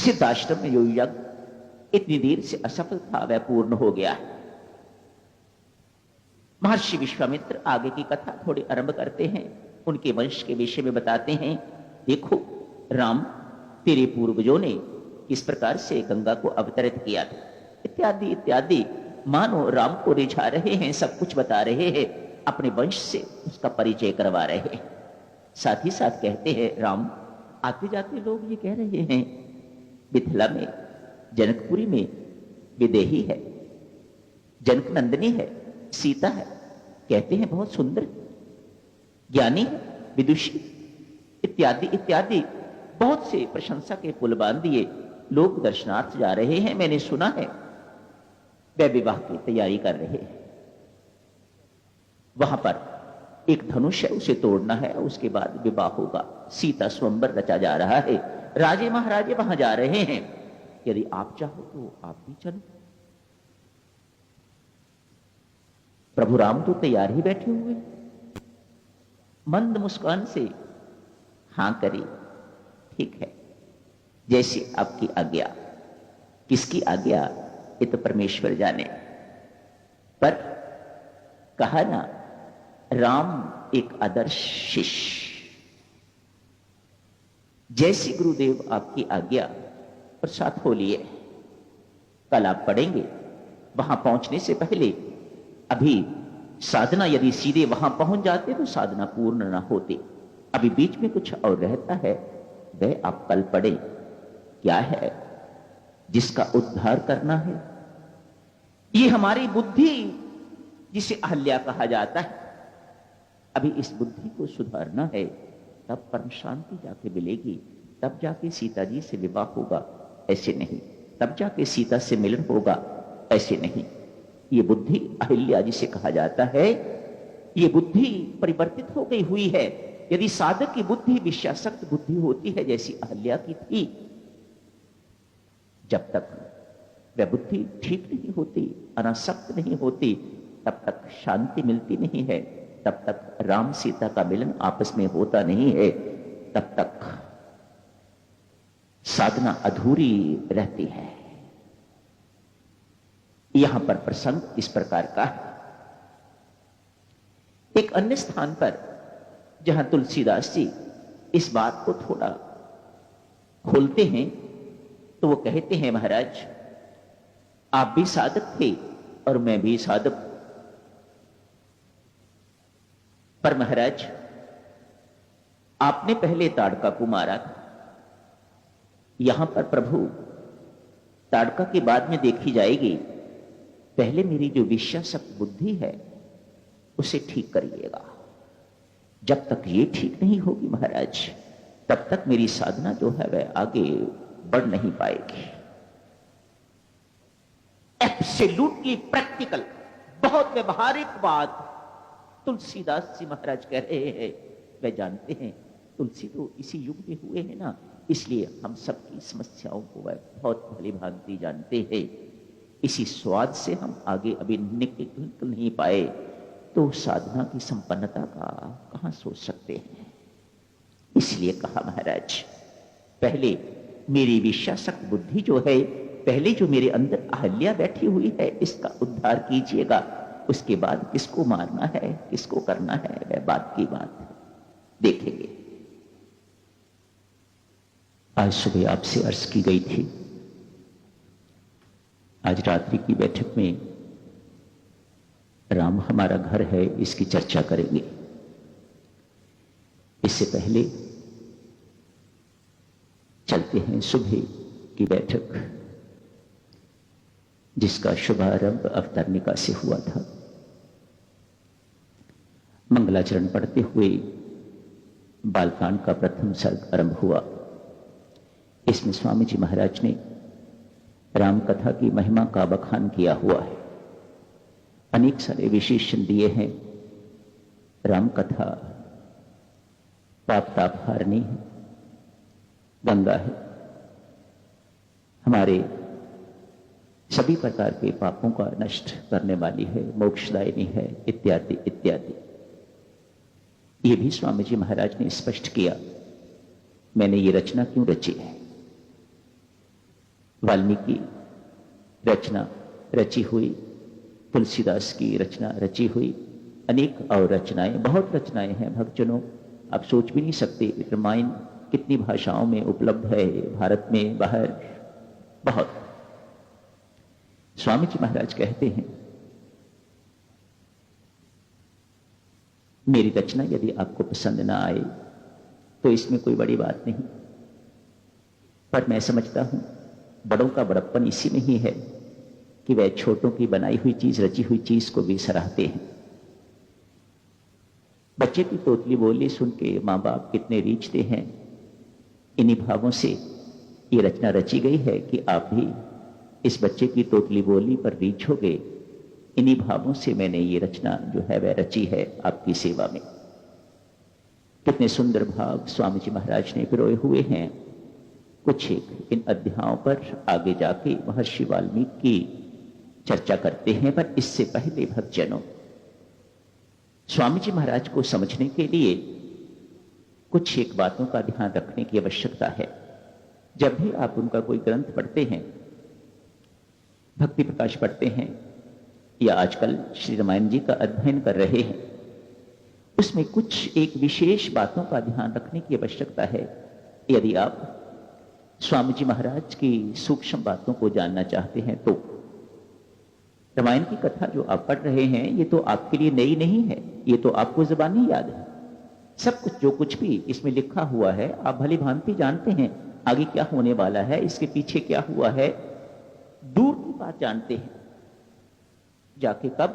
सिद्धाश्रम में जो यज्ञ इतनी देर से असफल था वह पूर्ण हो गया है। महर्षि विश्वामित्र आगे की कथा थोड़ी आरंभ करते हैं, उनके वंश के विषय में बताते हैं। देखो राम, तेरे पूर्वजों ने किस प्रकार से गंगा को अवतरित किया था, इत्यादि इत्यादि। मानो राम को रिझा रहे हैं, सब कुछ बता रहे हैं, अपने वंश से उसका परिचय करवा रहे हैं। साथ ही साथ कहते हैं, राम, आते जाते लोग ये कह रहे हैं मिथिला में, जनकपुरी में विदेही है, जनक नंदिनी है, सीता है, कहते हैं बहुत सुंदर, ज्ञानी है, विदुषी, इत्यादि इत्यादि। बहुत से प्रशंसा के पुल बांध दिए, लोग दर्शनार्थ जा रहे हैं। मैंने सुना है वे विवाह की तैयारी कर रहे हैं। वहां पर एक धनुष है, उसे तोड़ना है, उसके बाद विवाह होगा। सीता स्वयंवर रचा जा रहा है, राजे महाराजे वहां जा रहे हैं। यदि आप चाहो तो आप भी चलो। प्रभु राम तो तैयार ही बैठे हुए, मंद मुस्कान से हां करी, ठीक है, जैसी आपकी आज्ञा। किसकी आज्ञा ये तो परमेश्वर जाने, पर कहा ना, राम एक आदर्श शिष्य। जैसी गुरुदेव आपकी आज्ञा, प्रसाद हो लिए। कल आप पढ़ेंगे, वहां पहुंचने से पहले अभी साधना, यदि सीधे वहां पहुंच जाते तो साधना पूर्ण ना होती। अभी बीच में कुछ और रहता है, वह आप कल पढ़े। क्या है जिसका उद्धार करना है? ये हमारी बुद्धि, जिसे अहल्या कहा जाता है। अभी इस बुद्धि को सुधारना है, तब परम शांति जाके मिलेगी, तब जाके सीता जी से विवाह होगा, ऐसे नहीं। तब जाके सीता से मिलन होगा, ऐसे नहीं। ये बुद्धि अहिल्या जिसे कहा जाता है, ये बुद्धि परिवर्तित हो गई हुई है। यदि साधक की बुद्धि विषयासक्त बुद्धि होती है, जैसी अहिल्या की थी, जब तक वह बुद्धि ठीक नहीं होती, अनासक्त नहीं होती, तब तक शांति मिलती नहीं है, तब तक राम सीता का मिलन आपस में होता नहीं है, तब तक साधना अधूरी रहती है। यहां पर प्रसंग इस प्रकार का है। एक अन्य स्थान पर जहां तुलसीदास जी इस बात को थोड़ा खोलते हैं, तो वो कहते हैं, महाराज आप भी साधक थे और मैं भी साधक, पर महाराज आपने पहले ताड़का को मारा था। यहां पर प्रभु ताड़का के बाद में देखी जाएगी, पहले मेरी जो विषयासक्त बुद्धि है उसे ठीक करिएगा। जब तक ये ठीक नहीं होगी महाराज, तब तक मेरी साधना जो है वह आगे बढ़ नहीं पाएगी। एब्सोल्युटली प्रैक्टिकल, बहुत व्यवहारिक बात तुलसीदास जी महाराज कह रहे हैं। वह जानते हैं तुलसी तो इसी युग में हुए हैं ना, इसलिए हम सबकी समस्याओं को वह बहुत भली भांति जानते हैं। इसी स्वाद से हम आगे अभी निकल नहीं पाए, तो साधना की संपन्नता का कहां सोच सकते हैं। इसलिए कहा महाराज, पहले मेरी विषयासक्त बुद्धि जो है, पहले जो मेरे अंदर अहल्या बैठी हुई है, इसका उद्धार कीजिएगा। उसके बाद किसको मारना है, किसको करना है, वह बात की बात देखेंगे। आज सुबह आपसे अर्ज की गई थी, आज रात्रि की बैठक में राम हमारा घर है, इसकी चर्चा करेंगे। इससे पहले चलते हैं सुबह की बैठक, जिसका शुभारंभ अवतरणिका से हुआ था। मंगलाचरण पढ़ते हुए बालकांड का प्रथम सर्ग आरंभ हुआ। इसमें स्वामी जी महाराज ने राम कथा की महिमा का बखान किया हुआ है। अनेक सारे विशेषण दिए हैं। राम कथा पाप ताप हारनी है, गंगा है, हमारे सभी प्रकार के पापों का नष्ट करने वाली है, मोक्षदायिनी है, इत्यादि इत्यादि। ये भी स्वामी जी महाराज ने स्पष्ट किया, मैंने ये रचना क्यों रची है। वाल्मीकि रचना रची हुई, तुलसीदास की रचना रची हुई, अनेक और रचनाएं, बहुत रचनाएं हैं भक्तजनों। आप सोच भी नहीं सकते रामायण कितनी भाषाओं में उपलब्ध है, भारत में, बाहर, बहुत। स्वामी जी महाराज कहते हैं, मेरी रचना यदि आपको पसंद ना आए तो इसमें कोई बड़ी बात नहीं, पर मैं समझता हूं बड़ों का बड़प्पन इसी में ही है कि वह छोटों की बनाई हुई चीज, रची हुई चीज को भी सराहते हैं। बच्चे की तोतली बोली सुन के मां बाप कितने रीझते हैं। इन्हीं भावों से ये रचना रची गई है कि आप भी इस बच्चे की तोतली बोली पर रीझोगे। इन्हीं भावों से मैंने ये रचना जो है वह रची है आपकी सेवा में। कितने सुंदर भाव स्वामी जी महाराज ने पिरोए हुए हैं। कुछ एक इन अध्यायों पर आगे जाके महर्षि वाल्मीकि की चर्चा करते हैं, पर इससे पहले भक्तजनों, स्वामी जी महाराज को समझने के लिए कुछ एक बातों का ध्यान रखने की आवश्यकता है। जब भी आप उनका कोई ग्रंथ पढ़ते हैं, भक्ति प्रकाश पढ़ते हैं या आजकल श्री रामायण जी का अध्ययन कर रहे हैं, उसमें कुछ एक विशेष बातों का ध्यान रखने की आवश्यकता है। यदि आप स्वामी जी महाराज की सूक्ष्म बातों को जानना चाहते हैं तो रामायण की कथा जो आप पढ़ रहे हैं ये तो आपके लिए नई नहीं है, ये तो आपको ज़बानी याद है। सब कुछ जो कुछ भी इसमें लिखा हुआ है आप भली भांति जानते हैं। आगे क्या होने वाला है, इसके पीछे क्या हुआ है, दूर की बात जानते हैं। जाके कब